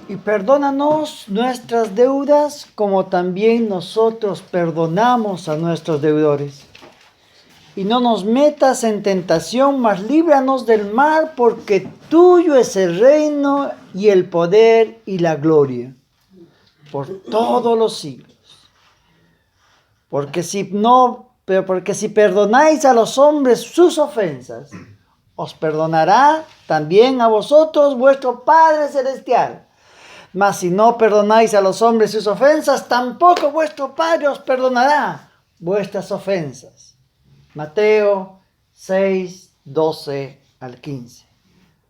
Y perdónanos nuestras deudas como también nosotros perdonamos a nuestros deudores. Y no nos metas en tentación, mas líbranos del mal, porque tuyo es el reino y el poder y la gloria por todos los siglos. Porque si perdonáis a los hombres sus ofensas, os perdonará también a vosotros vuestro Padre Celestial. Mas si no perdonáis a los hombres sus ofensas, tampoco vuestro Padre os perdonará vuestras ofensas. Mateo 6, 12 al 15.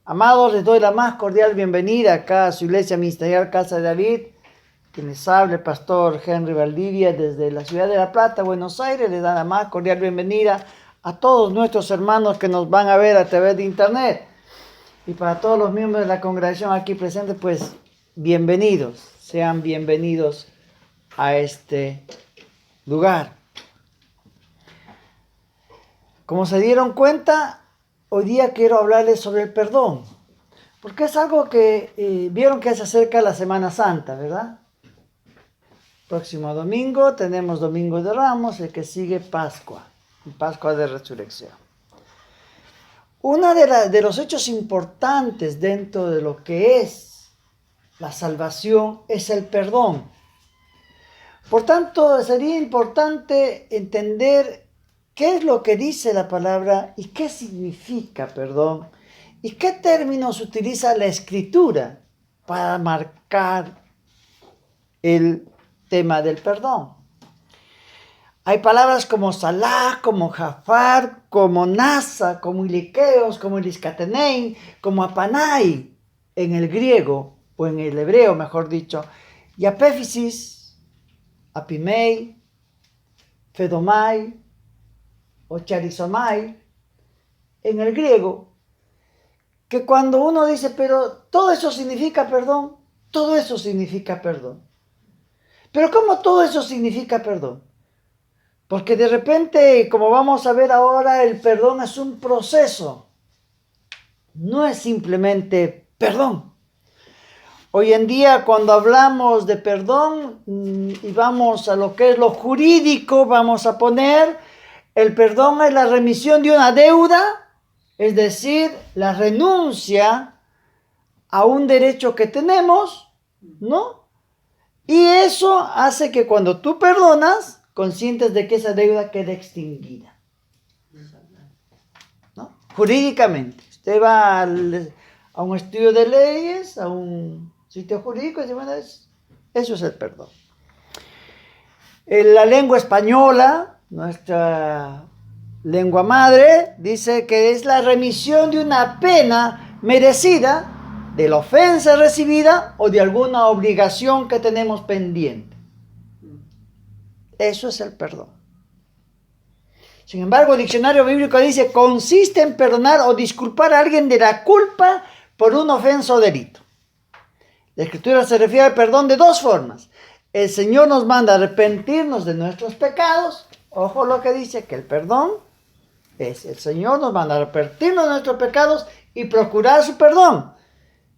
Amados, les doy la más cordial bienvenida acá a su iglesia ministerial Casa de David. Quien les habla, el pastor Henry Valdivia, desde la ciudad de La Plata, Buenos Aires. Les da la más cordial bienvenida a todos nuestros hermanos que nos van a ver a través de internet. Y para todos los miembros de la congregación aquí presentes, pues bienvenidos, sean bienvenidos a este lugar. Como se dieron cuenta, hoy día quiero hablarles sobre el perdón, porque es algo que vieron que se acerca la Semana Santa, ¿verdad? Próximo domingo tenemos Domingo de Ramos, el que sigue Pascua, Pascua de Resurrección. Uno de los hechos importantes dentro de lo que es la salvación es el perdón. Por tanto, sería importante entender qué es lo que dice la palabra y qué significa perdón y qué términos utiliza la Escritura para marcar el tema del perdón. Hay palabras como Salah, como Jafar, como Nasa, como Iliqueos, como Iliscatenein, como Apanai en el griego, o en el hebreo mejor dicho, y Apéfisis, Apimei, Fedomai o Charizomai en el griego, que cuando uno dice, pero todo eso significa perdón, todo eso significa perdón. Pero ¿cómo todo eso significa perdón? Porque de repente, como vamos a ver ahora, el perdón es un proceso. No es simplemente perdón. Hoy en día, cuando hablamos de perdón y vamos a lo que es lo jurídico, vamos a poner, el perdón es la remisión de una deuda, es decir, la renuncia a un derecho que tenemos, ¿no? Y eso hace que cuando tú perdonas, conscientes de que esa deuda quede extinguida, ¿no? Jurídicamente. Usted va a un estudio de leyes, a un sitio jurídico, y dice, bueno, eso es el perdón. En la lengua española, nuestra lengua madre, dice que es la remisión de una pena merecida, de la ofensa recibida o de alguna obligación que tenemos pendiente. Eso es el perdón. Sin embargo, el diccionario bíblico dice, consiste en perdonar o disculpar a alguien de la culpa por una ofensa o delito. La Escritura se refiere al perdón de dos formas. El Señor nos manda a arrepentirnos de nuestros pecados. Ojo lo que dice, que el perdón es, el Señor nos manda a arrepentirnos de nuestros pecados y procurar su perdón.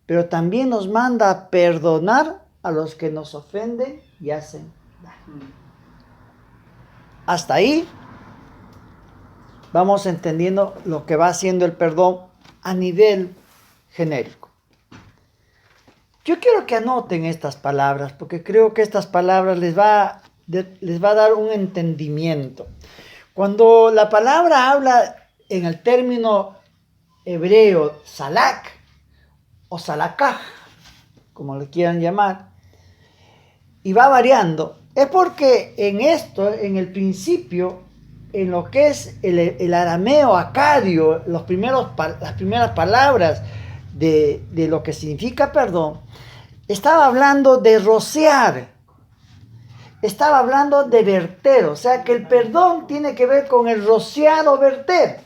Pero también nos manda a perdonar a los que nos ofenden y hacen daño. Hasta ahí vamos entendiendo lo que va haciendo el perdón a nivel genérico. Yo quiero que anoten estas palabras, porque creo que estas palabras les va a dar un entendimiento. Cuando la palabra habla en el término hebreo salak o salakah, como le quieran llamar, y va variando, es porque en esto, en el principio, en lo que es el arameo acadio, las primeras palabras de lo que significa perdón, estaba hablando de rociar, estaba hablando de verter, o sea que el perdón tiene que ver con el rociar o verter.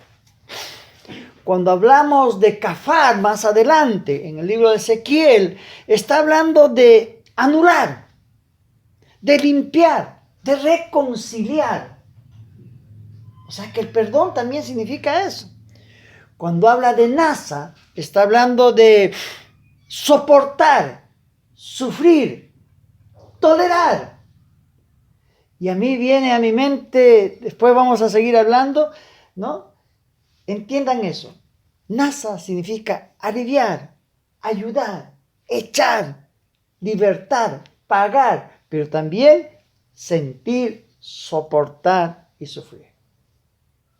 Cuando hablamos de kafar más adelante, en el libro de Ezequiel, está hablando de anular, de limpiar, de reconciliar. O sea que el perdón también significa eso. Cuando habla de nasa, está hablando de soportar, sufrir, tolerar. Y a mí viene a mi mente, después vamos a seguir hablando, ¿no? Entiendan eso. Nasa significa aliviar, ayudar, echar, libertar, pagar, pero también sentir, soportar y sufrir.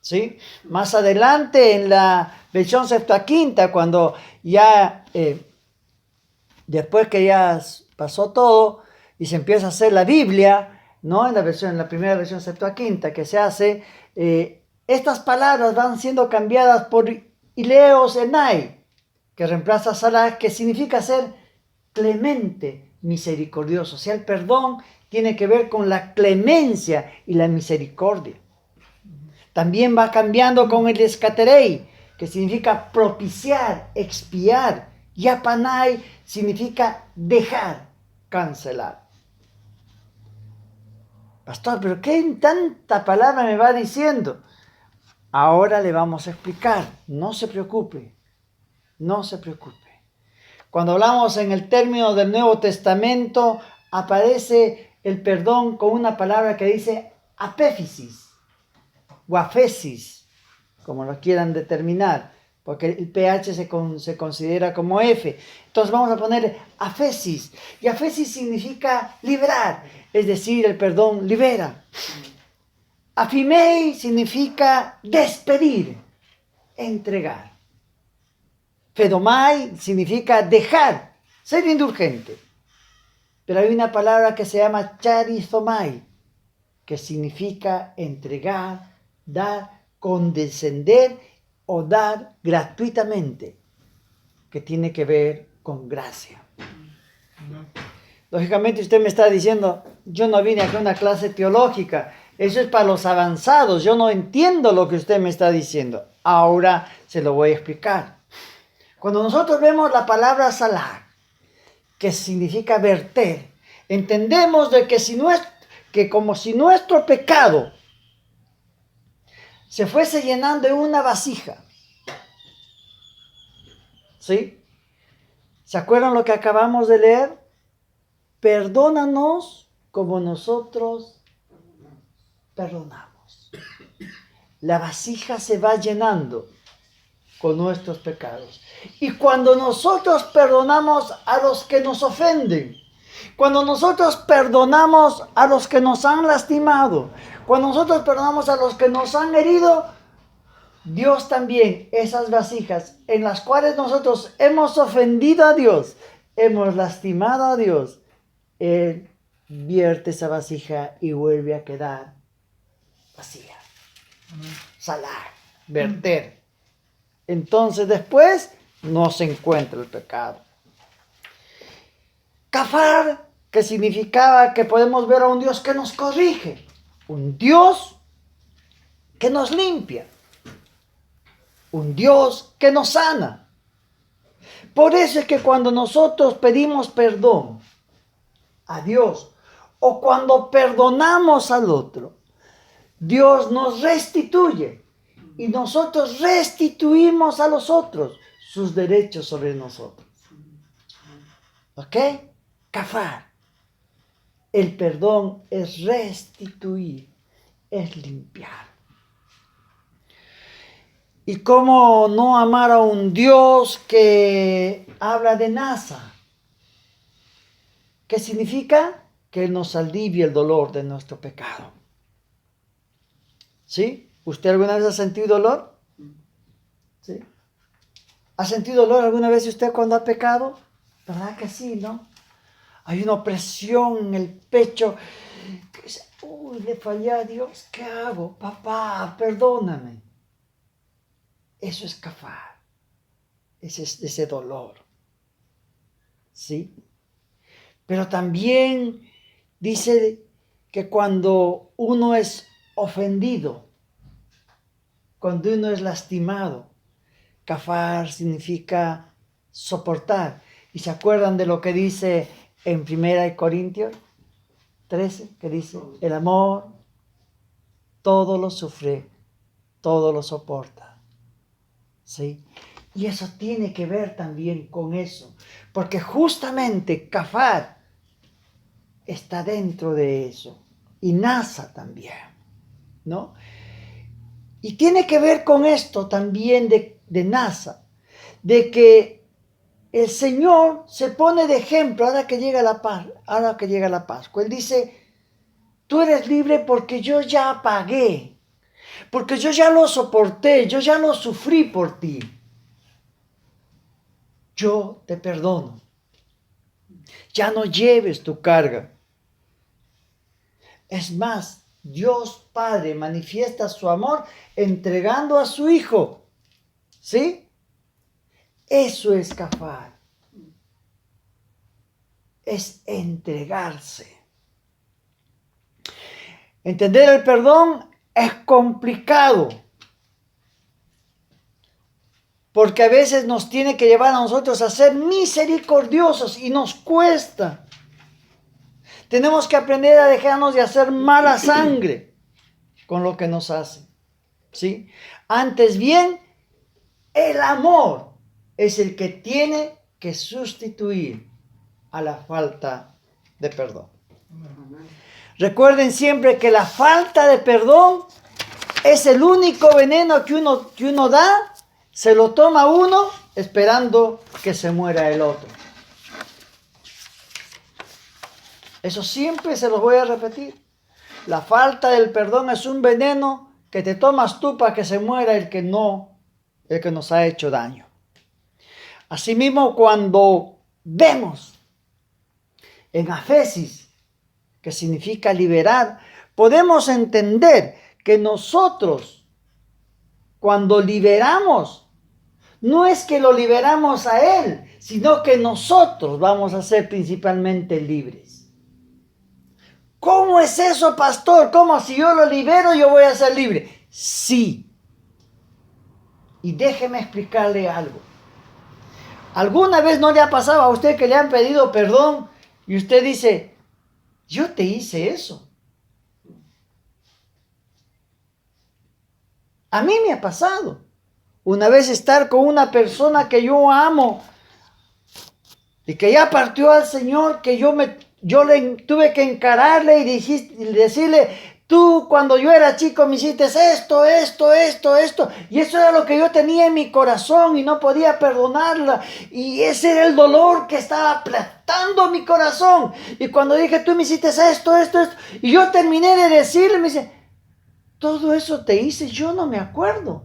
¿Sí? Más adelante en la versión Septuaginta, cuando ya, después que ya pasó todo y se empieza a hacer la Biblia, ¿no? En la primera versión Septuaginta que se hace, estas palabras van siendo cambiadas por Ileos Enai, que reemplaza Salah, que significa ser clemente, misericordioso. O sea, el perdón tiene que ver con la clemencia y la misericordia. También va cambiando con el escaterei, que significa propiciar, expiar. Y apanai significa dejar, cancelar. Pastor, ¿pero qué tanta palabra me va diciendo? Ahora le vamos a explicar. No se preocupe. No se preocupe. Cuando hablamos en el término del Nuevo Testamento, aparece el perdón con una palabra que dice apéfisis o afesis, como lo quieran determinar, porque el pH se considera como F. Entonces vamos a poner afesis. Y afesis significa liberar, es decir, el perdón libera. Afimei significa despedir, entregar. Fedomai significa dejar, ser indulgente. Pero hay una palabra que se llama charizomai, que significa entregar, dar, condescender o dar gratuitamente, que tiene que ver con gracia. Lógicamente usted me está diciendo, yo no vine aquí a una clase teológica, eso es para los avanzados, yo no entiendo lo que usted me está diciendo. Ahora se lo voy a explicar. Cuando nosotros vemos la palabra salah, que significa verter, entendemos de que como si nuestro pecado se fuese llenando en una vasija. ¿Sí? ¿Se acuerdan lo que acabamos de leer? Perdónanos como nosotros perdonamos. La vasija se va llenando con nuestros pecados. Y cuando nosotros perdonamos a los que nos ofenden, cuando nosotros perdonamos a los que nos han lastimado, cuando nosotros perdonamos a los que nos han herido, Dios también, esas vasijas en las cuales nosotros hemos ofendido a Dios, hemos lastimado a Dios, Él vierte esa vasija y vuelve a quedar vacía. Salar, verter. Entonces después no se encuentra el pecado. Kafar, que significaba que podemos ver a un Dios que nos corrige, un Dios que nos limpia, un Dios que nos sana. Por eso es que cuando nosotros pedimos perdón a Dios o cuando perdonamos al otro, Dios nos restituye y nosotros restituimos a los otros sus derechos sobre nosotros. ¿Ok? Kafar. El perdón es restituir, es limpiar. ¿Y cómo no amar a un Dios que habla de Nasa? ¿Qué significa? Que Él nos alivia el dolor de nuestro pecado. ¿Sí? ¿Usted alguna vez ha sentido dolor? ¿Sí? ¿Ha sentido dolor alguna vez usted cuando ha pecado? ¿Verdad que sí, no? Hay una opresión en el pecho. Que dice, uy, le fallé a Dios. ¿Qué hago? Papá, perdóname. Eso es kafar. Ese dolor. ¿Sí? Pero también dice que cuando uno es ofendido, cuando uno es lastimado, kafar significa soportar. ¿Y se acuerdan de lo que dice en 1 Corintios 13? Que dice, el amor todo lo sufre, todo lo soporta. ¿Sí? Y eso tiene que ver también con eso. Porque justamente kafar está dentro de eso. Y nasa también, ¿no? Y tiene que ver con esto también de nasa. De que el Señor se pone de ejemplo ahora que llega la paz, ahora que llega la Pascua. Él dice, tú eres libre porque yo ya pagué. Porque yo ya lo soporté, yo ya lo sufrí por ti. Yo te perdono. Ya no lleves tu carga. Es más, Dios Padre manifiesta su amor entregando a su Hijo. ¿Sí? Eso es kafar. Es entregarse. Entender el perdón es complicado. Porque a veces nos tiene que llevar a nosotros a ser misericordiosos y nos cuesta. Tenemos que aprender a dejarnos de hacer mala sangre con lo que nos hacen. ¿Sí? Antes bien, el amor es el que tiene que sustituir a la falta de perdón. Recuerden siempre que la falta de perdón es el único veneno que uno da, se lo toma uno esperando que se muera el otro. Eso siempre se los voy a repetir. La falta del perdón es un veneno que te tomas tú para que se muera el que nos ha hecho daño. Asimismo, cuando vemos en afesis, que significa liberar, podemos entender que nosotros, cuando liberamos, no es que lo liberamos a Él, sino que nosotros vamos a ser principalmente libres. ¿Cómo es eso, pastor? ¿Cómo si yo lo libero yo voy a ser libre? Sí. Y déjeme explicarle algo. ¿Alguna vez no le ha pasado a usted que le han pedido perdón y usted dice, yo te hice eso? A mí me ha pasado. Una vez estar con una persona que yo amo y que ya partió al Señor, que yo le tuve que encararle y decirle, tú cuando yo era chico me hiciste esto, y eso era lo que yo tenía en mi corazón y no podía perdonarla, y ese era el dolor que estaba aplastando mi corazón, y cuando dije, tú me hiciste esto, y yo terminé de decirle, me dice, todo eso te hice, yo no me acuerdo.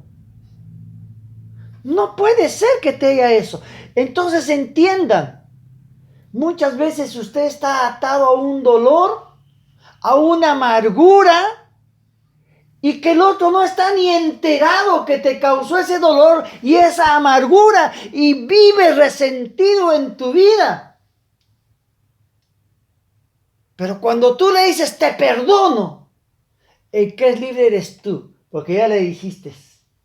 No puede ser que te haya eso. Entonces entiendan, muchas veces usted está atado a un dolor, a una amargura, y que el otro no está ni enterado que te causó ese dolor y esa amargura, y vive resentido en tu vida. Pero cuando tú le dices, te perdono, el que es libre eres tú, porque ya le dijiste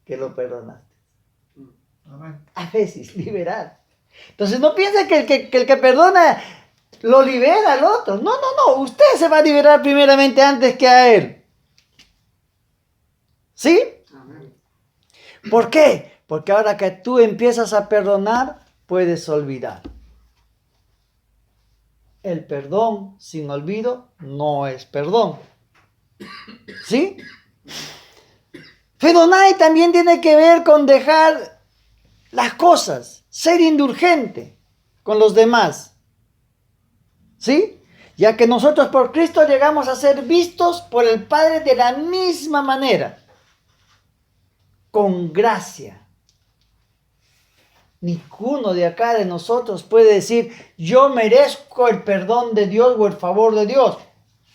que lo perdonaste. A veces, liberar. Entonces no piensa que el que perdona lo libera al otro. No. Usted se va a liberar primeramente antes que a él. ¿Sí? Amén. ¿Por qué? Porque ahora que tú empiezas a perdonar, puedes olvidar. El perdón sin olvido no es perdón. ¿Sí? Fedonai también tiene que ver con dejar las cosas, ser indulgente con los demás. ¿Sí? Ya que nosotros por Cristo llegamos a ser vistos por el Padre de la misma manera, con gracia. Ninguno de acá de nosotros puede decir, yo merezco el perdón de Dios o el favor de Dios.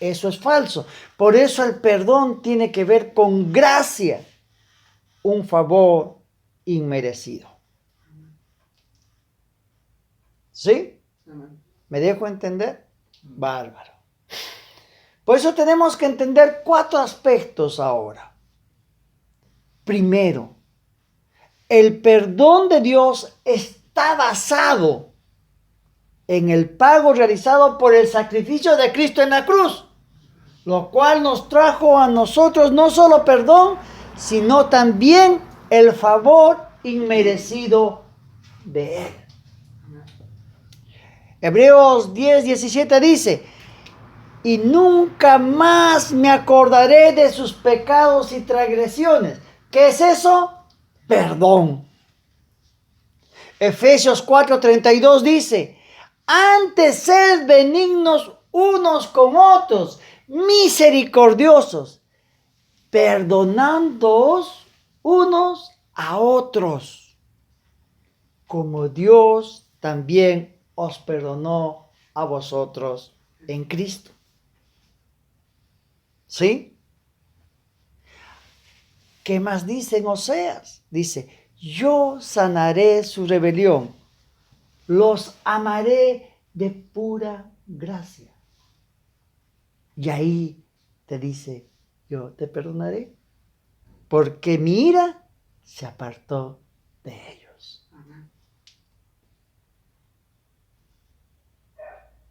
Eso es falso. Por eso el perdón tiene que ver con gracia, un favor inmerecido. ¿Sí? ¿Me dejo entender? Bárbaro. Por eso tenemos que entender 4 aspectos ahora. Primero, el perdón de Dios está basado en el pago realizado por el sacrificio de Cristo en la cruz, lo cual nos trajo a nosotros no solo perdón, sino también el favor inmerecido de Él. Hebreos 10:17 dice, y nunca más me acordaré de sus pecados y transgresiones. ¿Qué es eso? Perdón. Efesios 4:32 dice, antes sed benignos unos con otros, misericordiosos, perdonándoos unos a otros, como Dios también os perdonó a vosotros en Cristo. ¿Sí? ¿Qué más dice en Oseas? Dice, yo sanaré su rebelión, los amaré de pura gracia. Y ahí te dice, yo te perdonaré, porque mi ira se apartó de ellos.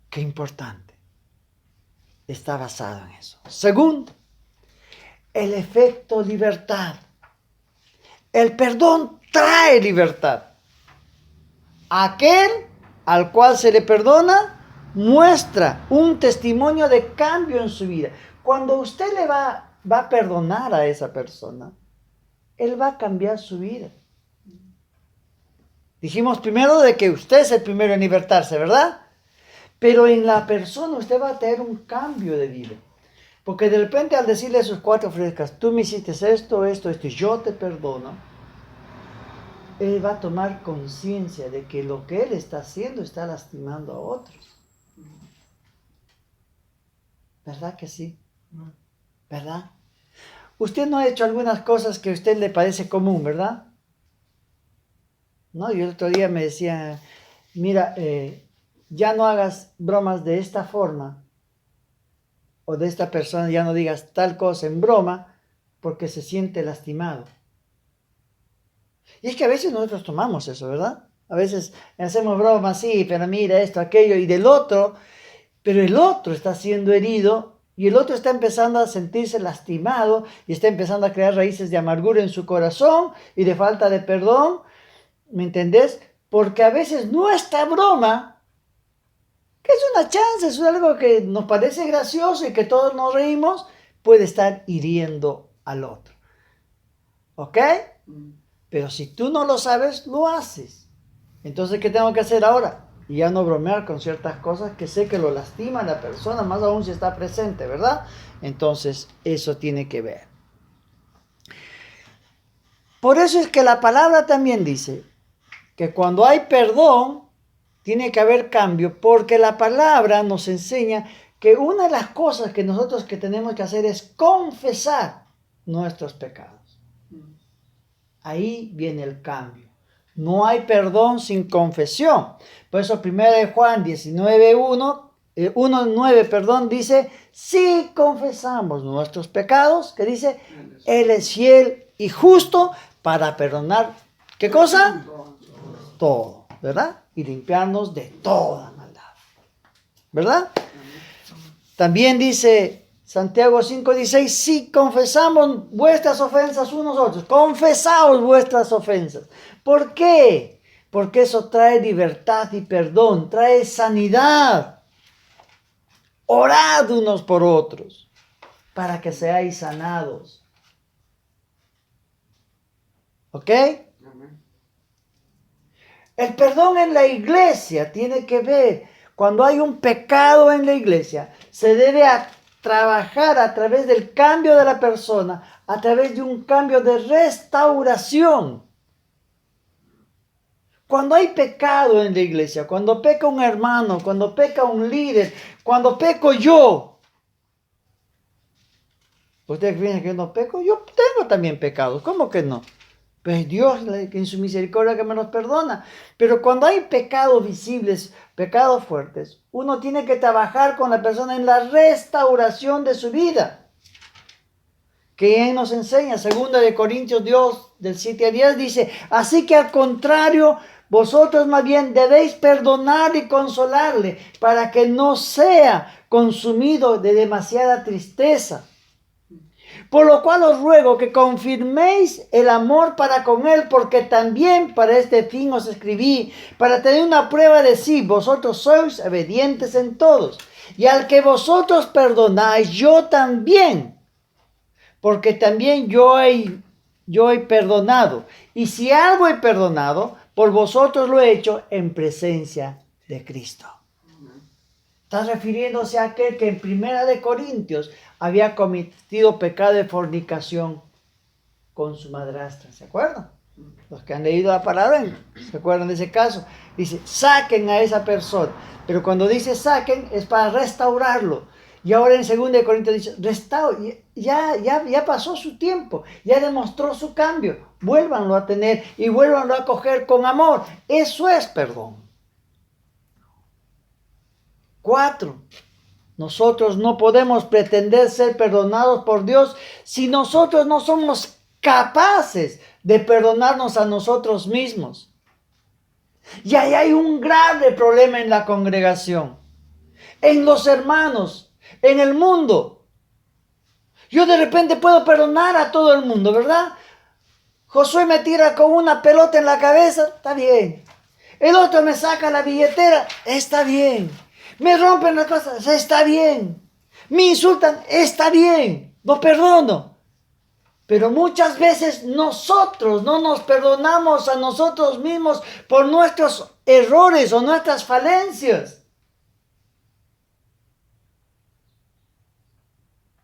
Qué importante. Está basado en eso. Segundo, el efecto libertad. El perdón trae libertad. Aquel al cual se le perdona muestra un testimonio de cambio en su vida. Cuando usted le va a perdonar a esa persona, él va a cambiar su vida. Dijimos primero de que usted es el primero en libertarse, ¿verdad? Pero en la persona usted va a tener un cambio de vida. Porque de repente al decirle a sus cuatro frescas, tú me hiciste esto, yo te perdono, él va a tomar conciencia de que lo que él está haciendo está lastimando a otros. ¿Verdad que sí? ¿Verdad? Usted no ha hecho algunas cosas que a usted le parece común, ¿verdad? No, yo el otro día me decía, mira, ya no hagas bromas de esta forma, o de esta persona, ya no digas tal cosa en broma, porque se siente lastimado. Y es que a veces nosotros tomamos eso, ¿verdad? A veces hacemos bromas, sí, pero mira esto, aquello, y del otro, pero el otro está siendo herido y el otro está empezando a sentirse lastimado y está empezando a crear raíces de amargura en su corazón y de falta de perdón, ¿me entendés? Porque a veces nuestra broma, que es una chance, es algo que nos parece gracioso y que todos nos reímos, puede estar hiriendo al otro. ¿Ok? Pero si tú no lo sabes, lo haces. Entonces, ¿qué tengo que hacer ahora? Y ya no bromear con ciertas cosas que sé que lo lastima a la persona, más aún si está presente, ¿verdad? Entonces, eso tiene que ver. Por eso es que la palabra también dice que cuando hay perdón, tiene que haber cambio, porque la palabra nos enseña que una de las cosas que nosotros que tenemos que hacer es confesar nuestros pecados. Ahí viene el cambio. No hay perdón sin confesión. Por eso 1 Juan 1:9, dice, si confesamos nuestros pecados, que dice, Él es fiel y justo para perdonar, ¿qué cosa? Todo, ¿verdad? Y limpiarnos de toda maldad, ¿verdad? También dice Santiago 5:16, si confesamos vuestras ofensas unos a otros, confesaos vuestras ofensas. ¿Por qué? Porque eso trae libertad y perdón, trae sanidad. Orad unos por otros para que seáis sanados. ¿Ok? El perdón en la iglesia tiene que ver, cuando hay un pecado en la iglesia, se debe trabajar a través del cambio de la persona, a través de un cambio de restauración. Cuando hay pecado en la iglesia, cuando peca un hermano, cuando peca un líder, cuando peco yo, ustedes piensan que yo no peco, yo tengo también pecados, ¿cómo que no? Pues Dios en su misericordia que me los perdona. Pero cuando hay pecados visibles, pecados fuertes, uno tiene que trabajar con la persona en la restauración de su vida. Que nos enseña, 2 Corintios Dios del 7-10 dice, así que al contrario, vosotros más bien debéis perdonar y consolarle para que no sea consumido de demasiada tristeza. Por lo cual os ruego que confirméis el amor para con él, porque también para este fin os escribí, para tener una prueba de si vosotros sois obedientes en todos. Y al que vosotros perdonáis, yo también, porque también yo he perdonado. Y si algo he perdonado, por vosotros lo he hecho en presencia de Cristo. Está refiriéndose a aquel que en Primera de Corintios había cometido pecado de fornicación con su madrastra. ¿Se acuerdan? Los que han leído la palabra, ¿se acuerdan de ese caso? Dice, saquen a esa persona. Pero cuando dice saquen, es para restaurarlo. Y ahora en 2 Corintios dice, ya pasó su tiempo, ya demostró su cambio. Vuélvanlo a tener y vuélvanlo a coger con amor. Eso es perdón. 4. Nosotros no podemos pretender ser perdonados por Dios si nosotros no somos capaces de perdonarnos a nosotros mismos. Y ahí hay un grave problema en la congregación, en los hermanos, en el mundo. Yo de repente puedo perdonar a todo el mundo, ¿verdad? Josué me tira con una pelota en la cabeza, está bien. El otro me saca la billetera, está bien. Me rompen las cosas, está bien. Me insultan, está bien. Lo perdono. Pero muchas veces nosotros no nos perdonamos a nosotros mismos por nuestros errores o nuestras falencias.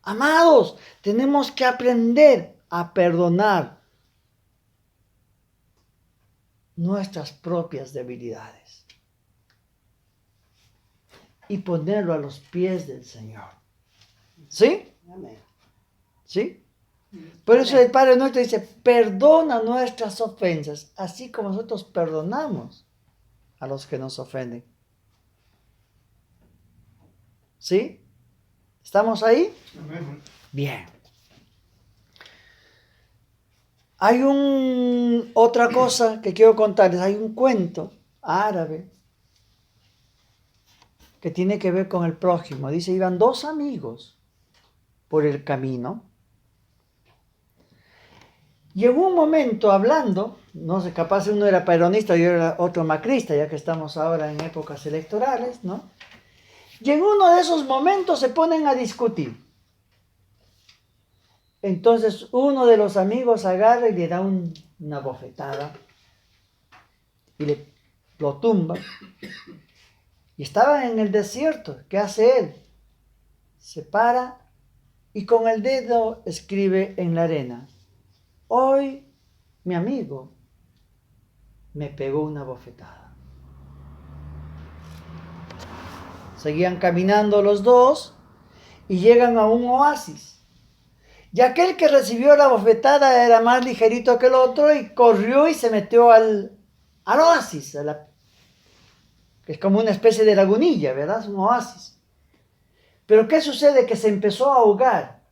Amados, tenemos que aprender a perdonar nuestras propias debilidades y ponerlo a los pies del Señor. ¿Sí? Amén. ¿Sí? Por eso el Padre nuestro dice, perdona nuestras ofensas, así como nosotros perdonamos a los que nos ofenden. ¿Sí? ¿Estamos ahí? Amén. Bien. Hay otra cosa que quiero contarles. Hay un cuento árabe que tiene que ver con el prójimo. Dice, iban 2 amigos por el camino. Y en un momento hablando, no sé, capaz uno era peronista y era otro macrista, ya que estamos ahora en épocas electorales, ¿no? Y en uno de esos momentos se ponen a discutir. Entonces uno de los amigos agarra y le da una bofetada y lo tumba. Y estaba en el desierto. ¿Qué hace él? Se para y con el dedo escribe en la arena. Hoy mi amigo me pegó una bofetada. Seguían caminando los dos y llegan a un oasis. Y aquel que recibió la bofetada era más ligerito que el otro y corrió y se metió al oasis, que es como una especie de lagunilla, ¿verdad? Es un oasis. Pero ¿qué sucede? Que se empezó a ahogar.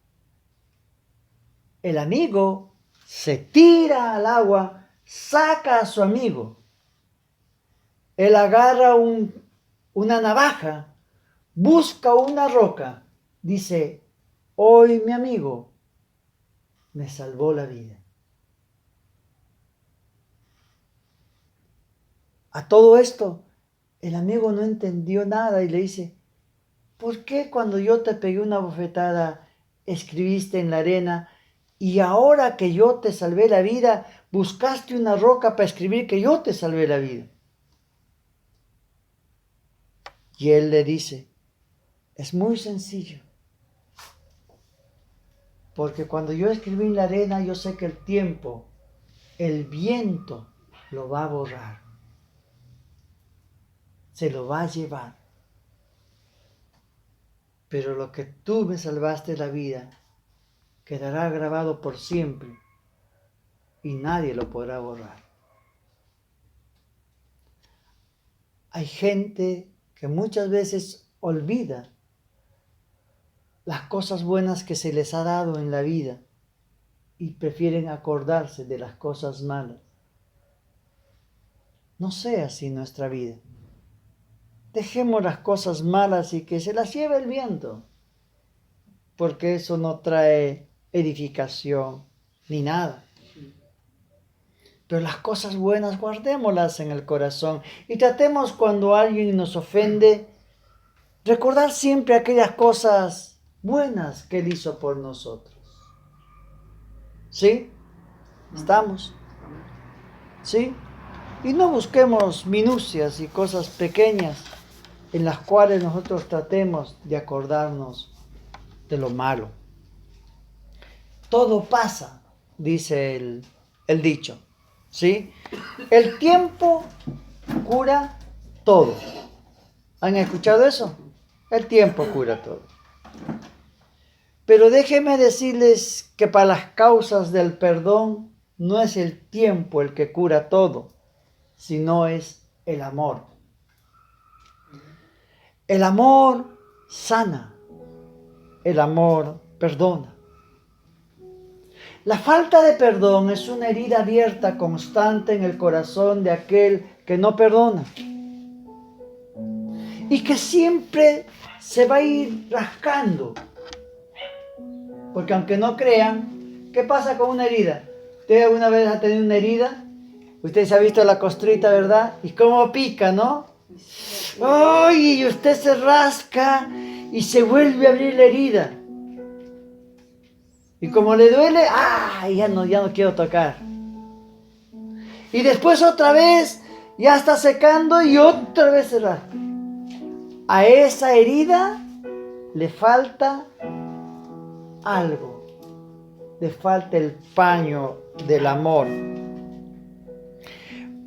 El amigo se tira al agua, saca a su amigo. Él agarra una navaja, busca una roca, dice, hoy mi amigo me salvó la vida. A todo esto, el amigo no entendió nada y le dice, ¿por qué cuando yo te pegué una bofetada escribiste en la arena y ahora que yo te salvé la vida, buscaste una roca para escribir que yo te salvé la vida? Y él le dice, es muy sencillo. Porque cuando yo escribí en la arena, yo sé que el tiempo, el viento, lo va a borrar. Se lo va a llevar. Pero lo que tú me salvaste la vida, quedará grabado por siempre y nadie lo podrá borrar. Hay gente que muchas veces olvida las cosas buenas que se les ha dado en la vida y prefieren acordarse de las cosas malas. No sea así nuestra vida. Dejemos las cosas malas y que se las lleve el viento, porque eso no trae edificación, ni nada. Pero las cosas buenas guardémoslas en el corazón y tratemos cuando alguien nos ofende, recordar siempre aquellas cosas buenas que Él hizo por nosotros. ¿Sí? ¿Estamos? ¿Sí? Y no busquemos minucias y cosas pequeñas en las cuales nosotros tratemos de acordarnos de lo malo. Todo pasa, dice el dicho. ¿Sí? El tiempo cura todo. ¿Han escuchado eso? El tiempo cura todo. Pero déjenme decirles que para las causas del perdón no es el tiempo el que cura todo, sino es el amor. El amor sana, el amor perdona. La falta de perdón es una herida abierta constante en el corazón de aquel que no perdona y que siempre se va a ir rascando. Porque aunque no crean, ¿qué pasa con una herida? ¿Usted alguna vez ha tenido una herida? Usted se ha visto la costrita, ¿verdad? Y cómo pica, ¿no? ¡Ay! Y usted se rasca y se vuelve a abrir la herida. Y como le duele, ¡ay! Ya no quiero tocar. Y después otra vez, ya está secando y otra vez se rasca. A esa herida le falta algo. Le falta el paño del amor.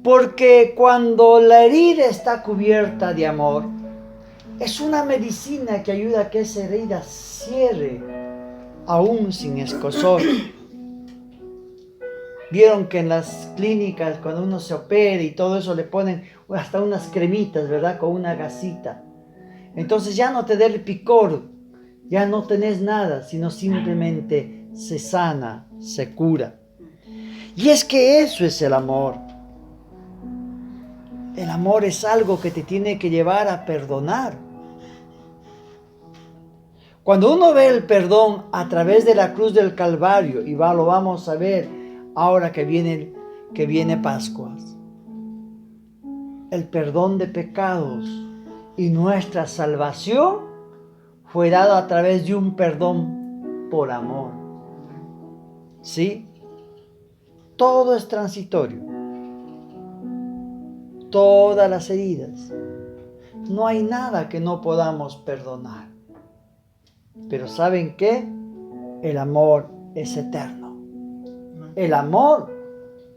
Porque cuando la herida está cubierta de amor, es una medicina que ayuda a que esa herida cierre, aún sin escozor. Vieron que en las clínicas, cuando uno se opera y todo eso, le ponen hasta unas cremitas, ¿verdad? Con una gasita. Entonces ya no te da el picor, ya no tenés nada, sino simplemente se sana, se cura. Y es que eso es el amor. El amor es algo que te tiene que llevar a perdonar. Cuando uno ve el perdón a través de la cruz del Calvario, y lo vamos a ver ahora que viene Pascuas, el perdón de pecados y nuestra salvación fue dado a través de un perdón por amor. ¿Sí? Todo es transitorio. Todas las heridas. No hay nada que no podamos perdonar. Pero ¿saben qué? El amor es eterno. El amor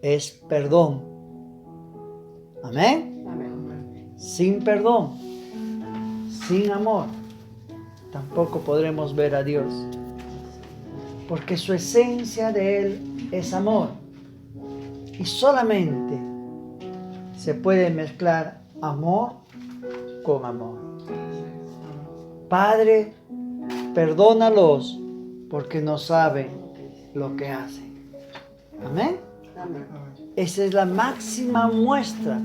es perdón. ¿Amén? Amén. Sin perdón, sin amor, tampoco podremos ver a Dios. Porque su esencia de Él es amor. Y solamente se puede mezclar amor con amor. Padre, perdónalos porque no saben lo que hacen. Amén. Amén. Esa es la máxima muestra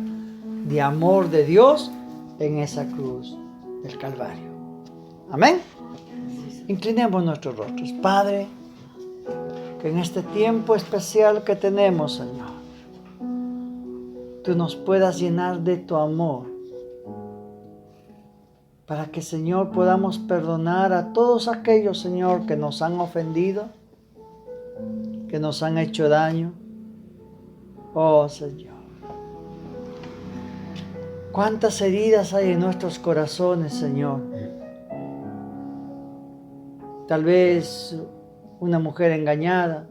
de amor de Dios en esa cruz del Calvario. Amén. Inclinemos nuestros rostros. Padre, que en este tiempo especial que tenemos, Señor, Tú nos puedas llenar de tu amor, para que, Señor, podamos perdonar a todos aquellos, Señor, que nos han ofendido, que nos han hecho daño. Oh, Señor, cuántas heridas hay en nuestros corazones, Señor. Tal vez una mujer engañada,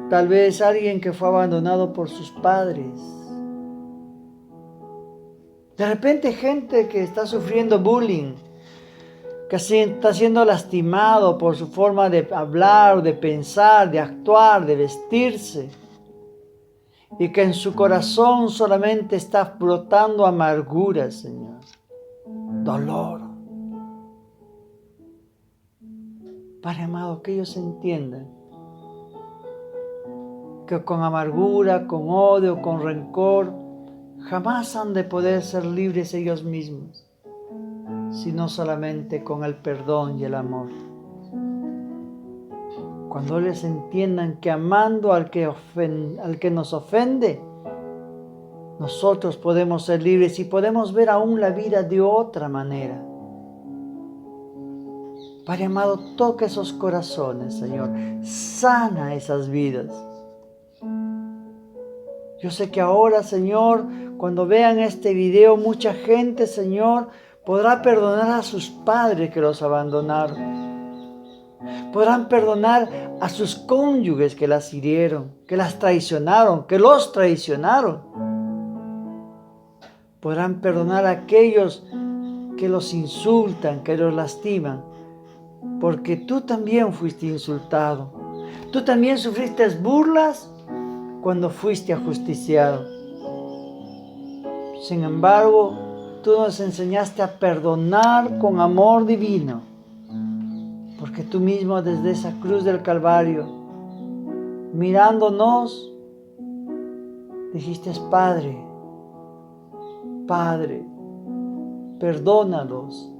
tal vez alguien que fue abandonado por sus padres. De repente gente que está sufriendo bullying, que está siendo lastimado por su forma de hablar, de pensar, de actuar, de vestirse. Y que en su corazón solamente está brotando amargura, Señor. Dolor. Padre amado, que ellos entiendan que con amargura, con odio, con rencor, jamás han de poder ser libres ellos mismos, sino solamente con el perdón y el amor. Cuando ellos entiendan que amando al que nos ofende, nosotros podemos ser libres y podemos ver aún la vida de otra manera. Padre amado, toca esos corazones, Señor. Sana esas vidas. Yo sé que ahora, Señor, cuando vean este video, mucha gente, Señor, podrá perdonar a sus padres que los abandonaron. Podrán perdonar a sus cónyuges que las hirieron, que las traicionaron, que los traicionaron. Podrán perdonar a aquellos que los insultan, que los lastiman, porque tú también fuiste insultado. Tú también sufriste burlas cuando fuiste ajusticiado. Sin embargo, tú nos enseñaste a perdonar con amor divino, porque tú mismo desde esa cruz del Calvario, mirándonos, dijiste: Padre, Padre, perdónalos,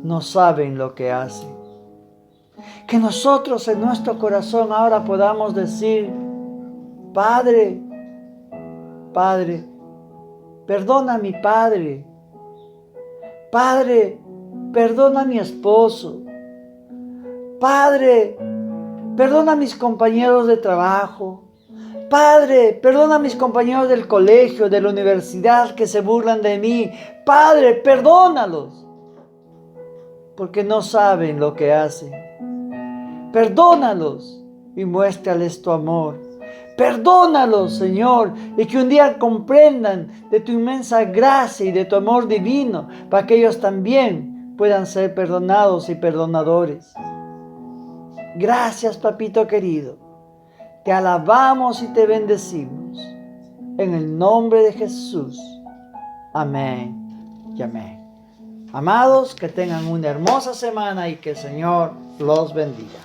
no saben lo que hacen. Que nosotros en nuestro corazón ahora podamos decir: Padre, Padre, perdona a mi padre. Padre, perdona a mi esposo. Padre, perdona a mis compañeros de trabajo. Padre, perdona a mis compañeros del colegio, de la universidad que se burlan de mí. Padre, perdónalos, porque no saben lo que hacen. Perdónalos y muéstrales tu amor. Perdónalos, Señor, y que un día comprendan de tu inmensa gracia y de tu amor divino, para que ellos también puedan ser perdonados y perdonadores. Gracias, papito querido. Te alabamos y te bendecimos. En el nombre de Jesús. Amén y amén. Amados, que tengan una hermosa semana y que el Señor los bendiga.